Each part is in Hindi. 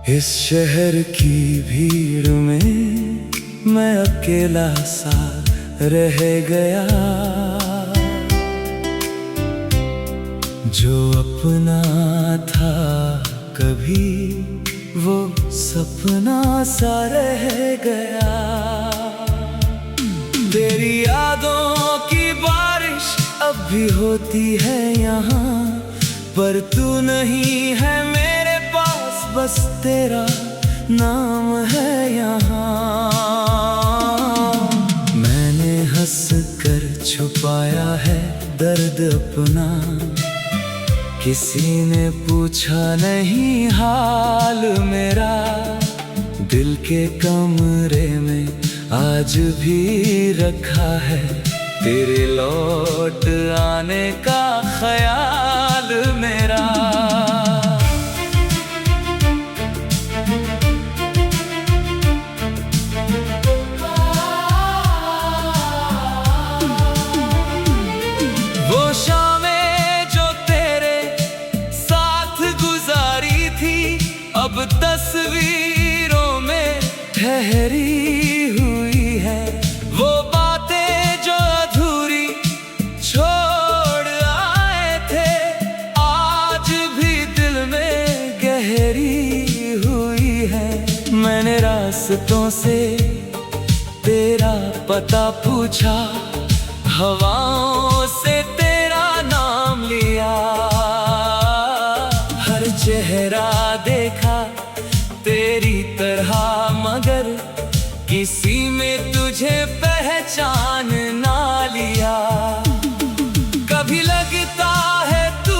इस शहर की भीड़ में मैं अकेला सा रह गया। जो अपना था कभी वो सपना सा रह गया। तेरी यादों की बारिश अब भी होती है यहाँ, पर तू नहीं है मेरे पास, बस तेरा नाम है यहाँ। मैंने हंस कर छुपाया है दर्द अपना, किसी ने पूछा नहीं हाल मेरा। दिल के कमरे में आज भी रखा है तेरे लौट आने का ख्याल मेरा। वो शामें जो तेरे साथ गुजारी थी अब तस्वीरों में ठहरी हुई है। वो बातें जो अधूरी छोड़ आए थे आज भी दिल में गहरी हुई है। मैंने रास्तों से तेरा पता पूछा, हवाओं से तेरा नाम लिया। हर चेहरा देखा तेरी तरह, मगर किसी में तुझे पहचान ना लिया। कभी लगता है तू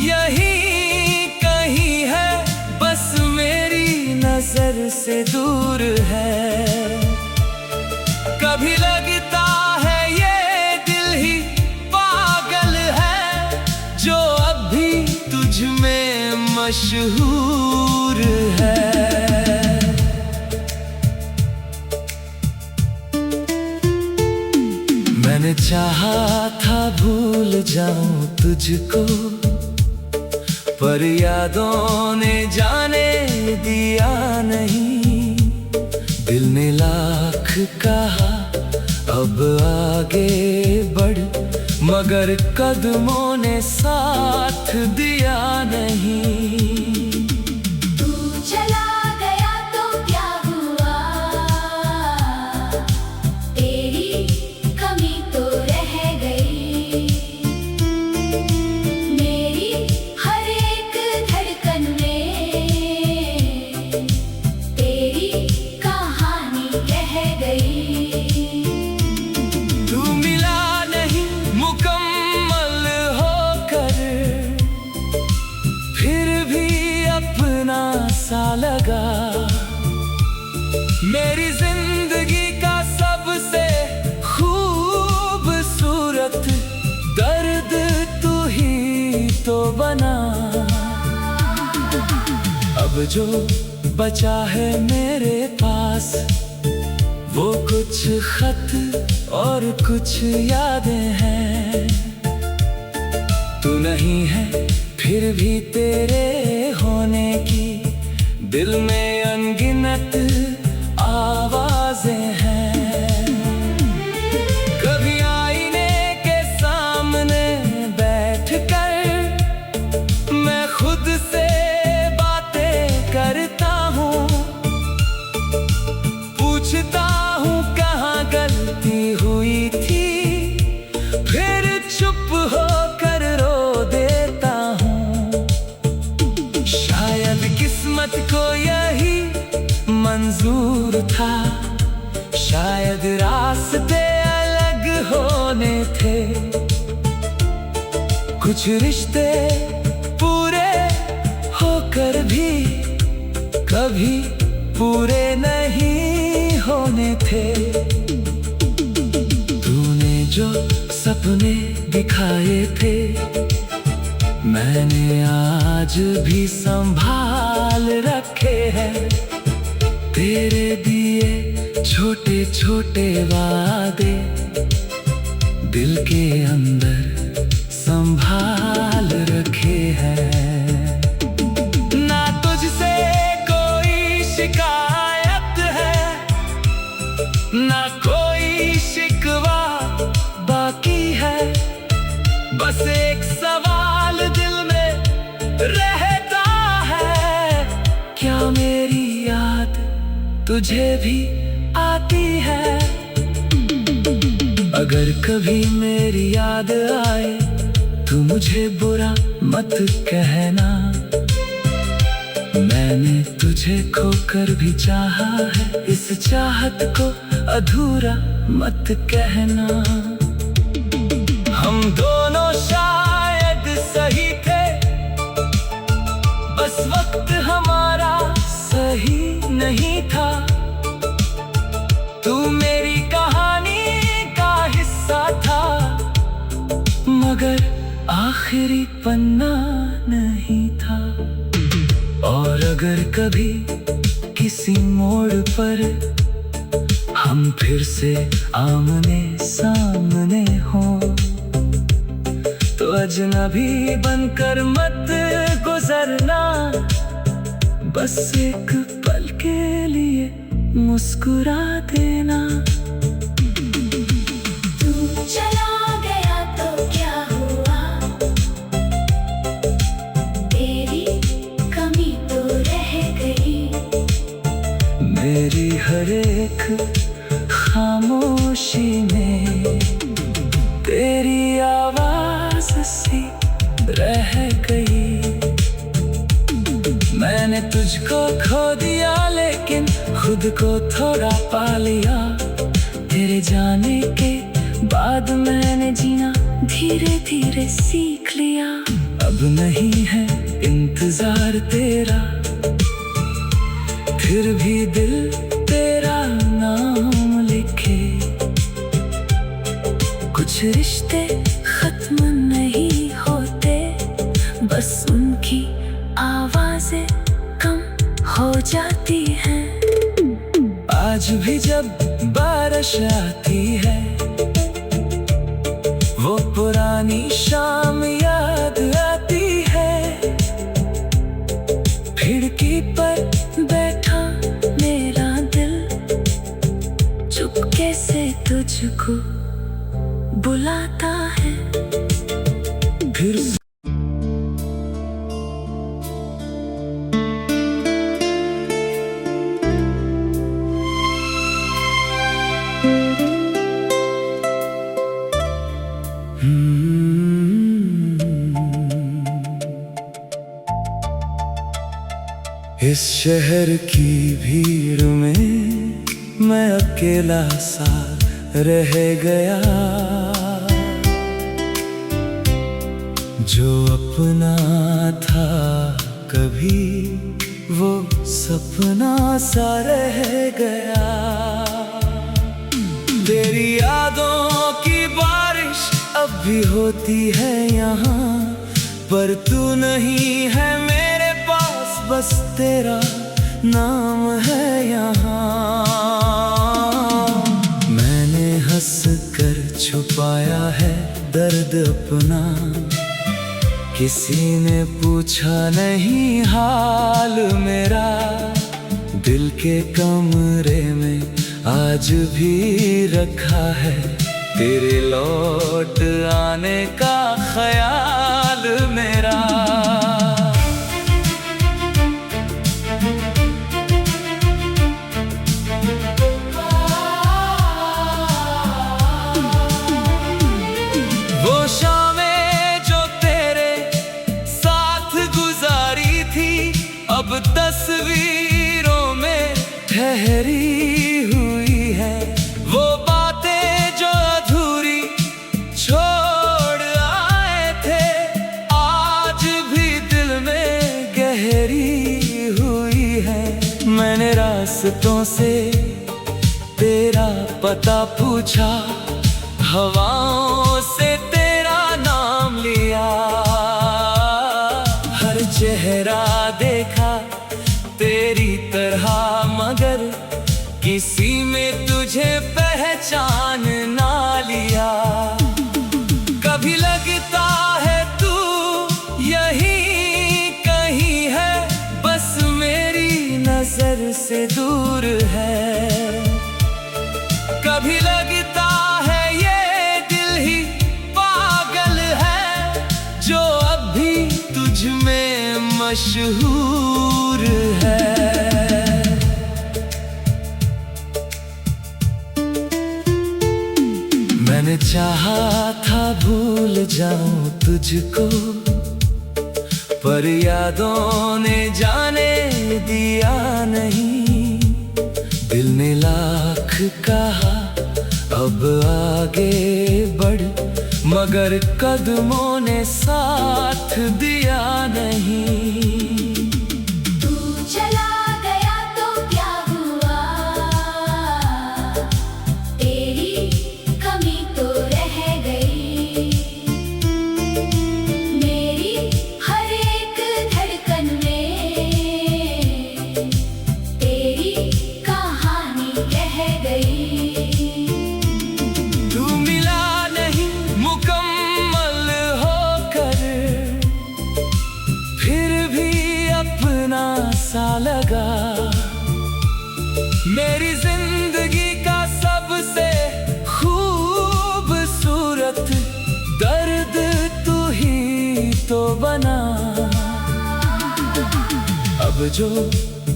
यहीं कहीं है, बस मेरी नजर से दूर है। कभी लगता है ये दिल ही पागल है, जो अब भी तुझ में मशहूर है। मैंने चाहा था भूल जाऊं तुझको, पर यादों ने जाने दिया नहीं। दिल ने लाख कहा अब आगे बढ़, मगर कदमों ने साथ दिया नहीं। तू चला गया तो क्या हुआ, तेरी कमी तो रह गई। मेरी हर एक धड़कन में तेरी कहानी रह गई। तू मिला नहीं मुकम्मल होकर, फिर भी अपना सा लगा। मेरी जिंदगी का सबसे खूबसूरत दर्द तू ही तो बना। अब जो बचा है मेरे पास वो कुछ खत और कुछ यादें हैं। तू नहीं है फिर भी तेरे होने की दिल में अनगिनत आवाजें हैं। कभी आईने के सामने बैठकर मैं खुद से बातें करता हूँ, पूछता हूँ कहाँ गलती हुई थी, फिर चुप होकर रो देता हूँ। शायद किस्मत को यही मंजूर था, शायद रास्ते अलग होने थे। कुछ रिश्ते पूरे होकर भी कभी पूरे नहीं होने थे। तूने जो सपने दिखाए थे मैंने आज भी संभाल रखे हैं। तेरे दिए छोटे छोटे वादे दिल के अंदर संभाल रखे हैं। ना तुझसे तुझे भी आती है। अगर कभी मेरी याद आए तू मुझे बुरा मत कहना। मैंने तुझे खोकर भी चाहा है, इस चाहत को अधूरा मत कहना। हम दोनों शायद सही थे, बस वक्त हमारा सही नहीं था। तू मेरी कहानी का हिस्सा था, मगर आखिरी पन्ना नहीं था। और अगर कभी किसी मोड़ पर हम फिर से आमने सामने हों, तो अजनबी बनकर मत गुजरना। बस एक पल के लिए मुस्कुरा देना। तू चला गया तो क्या हुआ, तेरी कमी तो रह गई। मेरी हर एक खामोशी में तेरी आवाज सी रह गई। मैंने तुझको खो दिया लेकिन खुद को थोड़ा पा लिया। तेरे जाने के बाद मैंने जीना धीरे धीरे सीख लिया। अब नहीं है इंतजार तेरा, फिर भी दिल तेरा नाम लिखे। कुछ रिश्ते खत्म नहीं होते, बस उनकी आवाजें कम हो जाती हैं। आज भी जब बारिश आती है, वो पुरानी शाम याद आती है। खिड़की पर बैठा मेरा दिल चुपके से तुझको बुलाता है। फिर इस शहर की भीड़ में मैं अकेला सा रह गया। जो अपना था कभी वो सपना सा रह गया। तेरी यादों की बारिश अब भी होती है यहाँ, पर तू नहीं है मेरे पास, बस तेरा नाम है यहाँ। मैंने हंस कर छुपाया है दर्द अपना, किसी ने पूछा नहीं हाल मेरा। दिल के कमरे में आज भी रखा है तेरे लौट आने का ख्याल मेरा। वो शामें जो तेरे साथ गुजारी थी, अब तस्वीरों में ठहरी हुई है। वो बातें जो अधूरी छोड़ आए थे, आज भी दिल में गहरी हुई है। मैंने रास्तों से तेरा पता पूछा, हवाओं से तेरा नाम लिया। हर चेहरा देखा तेरी तरह, मगर किसी में तुझे पहचान ना लिया। कभी लगता है तू यहीं कहीं है, बस मेरी नजर से दूर है। कभी लगता है ये दिल ही पागल है, जो अब भी तुझ में मशहूर है। तूने चाहा था भूल जाऊं तुझको, पर यादों ने जाने दिया नहीं। दिल ने लाख कहा अब आगे बढ़, मगर कदमों ने साथ दिया नहीं। तू चला गया तो क्या हुआ, तेरी कमी तो रह गई। मेरी हर एक धड़कन में तेरी कहानी रह गई। तू मिला नहीं मुकम्मल होकर, फिर भी अपना सा लगा। मेरी जिंदगी का सबसे खूबसूरत दर्द तू ही तो बना। अब जो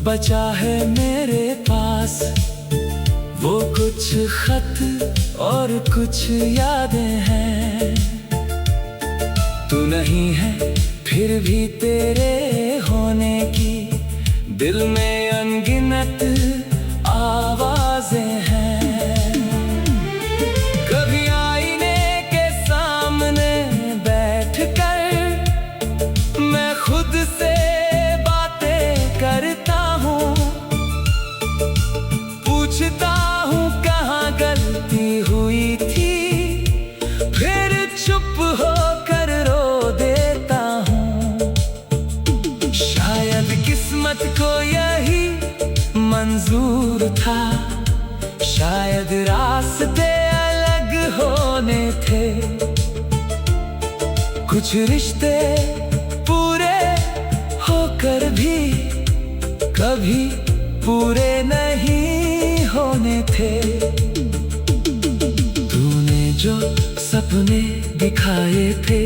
बचा है मेरे पास, वो कुछ खत और कुछ यादें हैं। तू नहीं है फिर भी तेरे होने की दिल में अनगिनत आवाजें हैं। कभी आईने के सामने बैठकर मैं खुद से बातें करता हूँ, पूछता हूँ कहाँ गलती हुई थी, फिर चुप होकर रो देता हूँ। शायद किस्मत को यही मंजूर था, शायद रास्ते अलग होने थे। कुछ रिश्ते पूरे होकर भी कभी पूरे नहीं होने थे। तूने जो सपने दिखाए थे,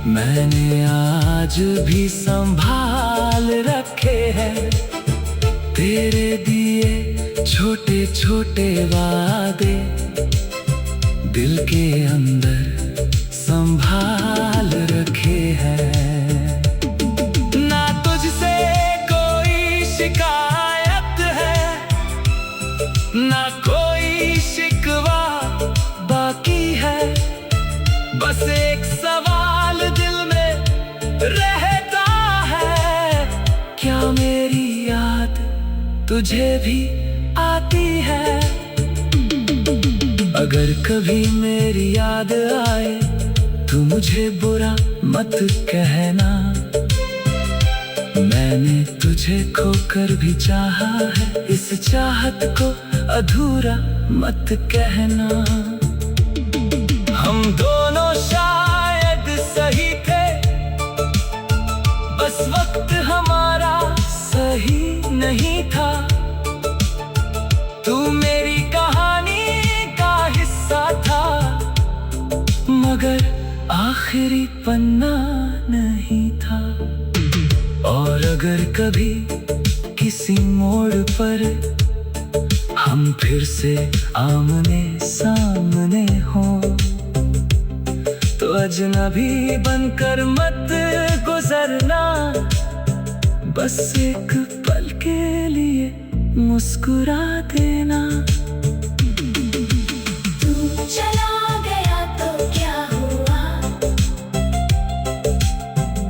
मैंने आज भी संभाल रखे हैं। तेरे दिए छोटे छोटे वादे दिल के अंदर संभाल रखे हैं। ना तुझसे कोई शिकायत है, ना कोई शिकवा बाकी है। बस एक सवाल दिल में रहता है, क्या मेरी याद तुझे भी आती है। अगर कभी मेरी याद आए तो मुझे बुरा मत कहना। मैंने तुझे खोकर भी चाहा है, इस चाहत को अधूरा मत कहना। हम दोनों शायद सही थे, बस वक्त हमारा सही नहीं था। तू मेरी कहानी का हिस्सा था, मगर आखिरी पन्ना नहीं था। और अगर कभी किसी मोड़ पर हम फिर से आमने सामने हों, तो अजनबी बनकर मत गुजरना। बस एक पल के लिए मुस्कुरा देना। तू चला गया तो क्या हुआ,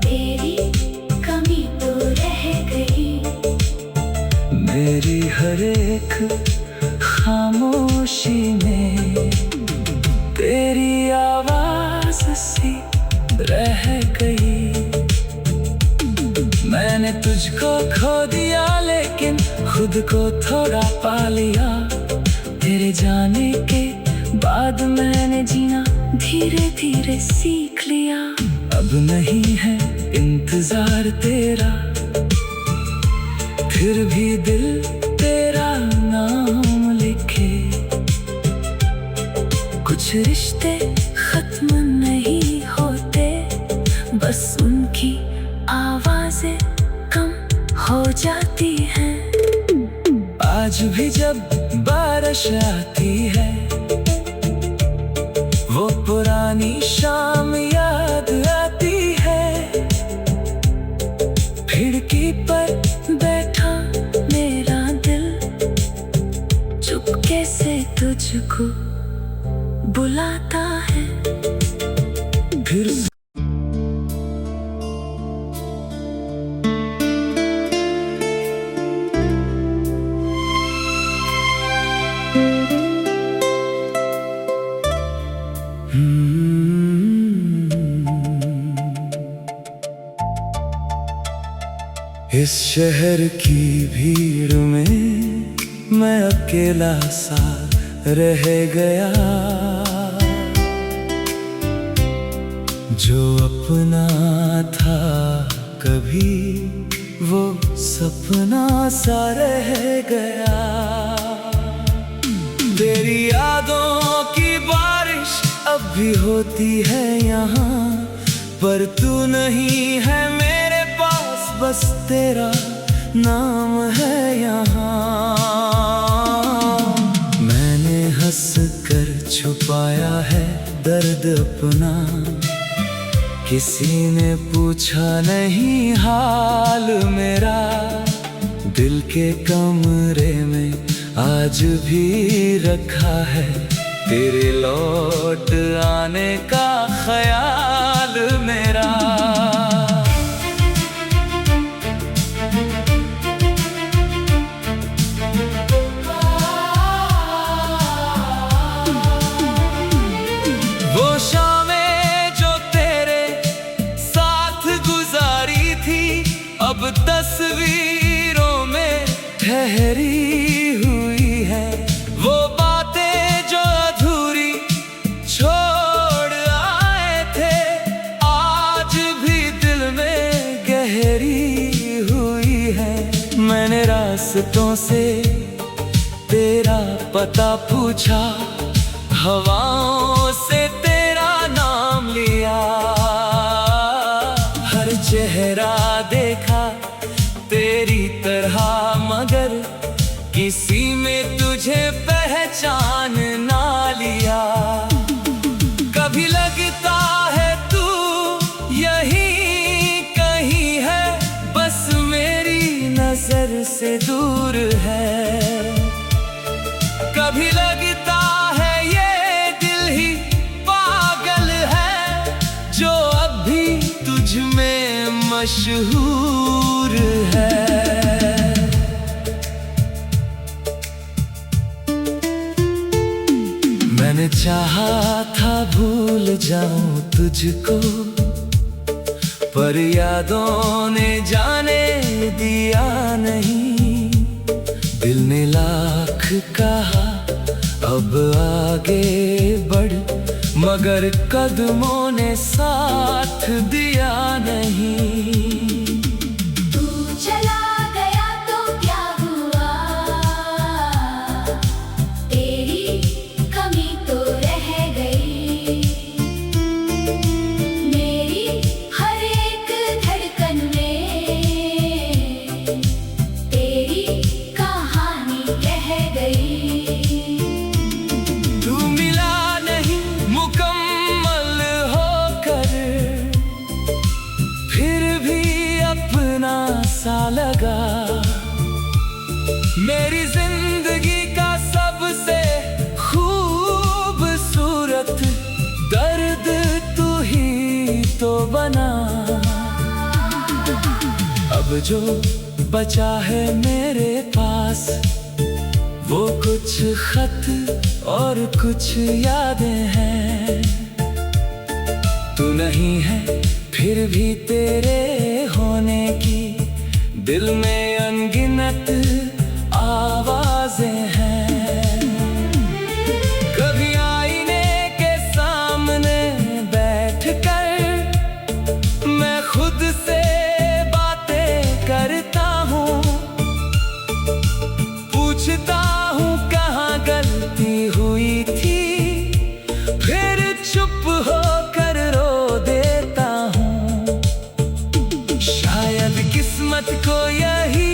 तेरी कमी तो रह गई। मेरी हर एक खामोशी में तेरी आवाज सी रह गई। मैंने तुझको खो दिया लेकिन खुद को थोड़ा पा लिया। तेरे जाने के बाद मैंने जीना धीरे धीरे सीख लिया। अब नहीं है इंतजार तेरा, फिर भी दिल तेरा नाम लिखे। कुछ रिश्ते खत्म नहीं होते, बस उनकी आवाजें कम हो जाती हैं। आज भी जब बारिश आती है पुरानी शाम याद आती है। खिड़की पर बैठा मेरा दिल चुपके से तुझको बुलाता है। फिर इस शहर की भीड़ में मैं अकेला सा रह गया। जो अपना था कभी वो सपना सा रह गया। तेरी यादों की बारिश अब भी होती है यहाँ, पर तू नहीं है मेरे पास, बस तेरा नाम है यहाँ। मैंने हंस कर छुपाया है दर्द अपना, किसी ने पूछा नहीं हाल मेरा। दिल के कमरे में आज भी रखा है तेरे लौट आने का ख्याल मेरा। वो शामें जो तेरे साथ गुजारी थी अब तस्वीरों में ठहरी हुई है। वो बातें जो अधूरी छोड़ आए थे आज भी दिल में गहरी हुई है। मैंने रास्तों से तेरा पता पूछा, हवाओं से तेरा नाम लिया। हर चेहरा देखा तेरी तरह, मगर किसी में तुझे पहचान ना लिया। कभी लगता है तू यहीं कहीं है, बस मेरी नजर से दूर है। कभी लगता है ये दिल ही पागल है, जो अब भी तुझ में मशहूर है। मैंने चाहा था भूल जाऊं तुझको, पर यादों ने जाने दिया नहीं। दिल ने लाख कहा अब आगे बढ़, मगर कदमों ने साथ दिया नहीं। तू चला गया तो क्या हुआ, तेरी कमी तो रह गई। मेरी हर एक धड़कन में तेरी कहानी रह गई। तू मिला नहीं मुकम्मल होकर, फिर भी अपना सा लगा। मेरी जिंदगी का सबसे खूबसूरत दर्द तू ही तो बना। अब जो बचा है मेरे पास वो कुछ खत और कुछ यादें हैं। तू नहीं है फिर भी तेरे होने की दिल में अनगिनत आवाजें हैं। कभी आईने के सामने बैठकर मैं खुद से बातें करता हूँ, पूछता हूँ कहाँ गलती हुई थी, फिर चुप होकर रो देता हूँ। शायद किस्मत को यही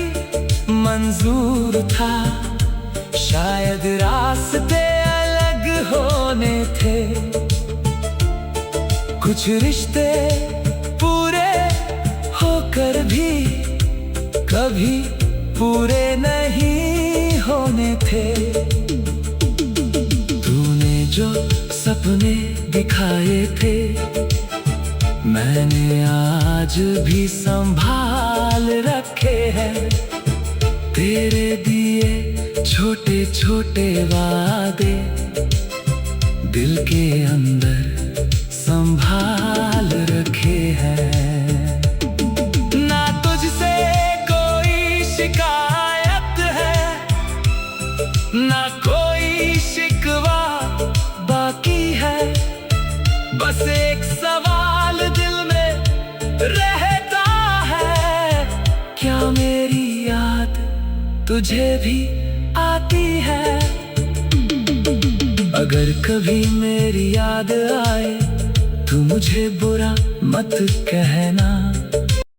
मंजूर था, शायद रास्ते अलग होने थे। कुछ रिश्ते पूरे होकर भी कभी पूरे नहीं होने थे। तूने जो सपने दिखाए थे मैंने आज भी संभाल रखे हैं। तेरे दिए छोटे छोटे वादे दिल के अंदर संभाल रखे हैं। ना तुझसे कोई शिकायत है ना कोई शिकवा बाकी है। बस एक सवाल दिल में रहता है, क्या मेरी याद तुझे भी आती है? अगर कभी मेरी याद आए तू मुझे बुरा मत कहना।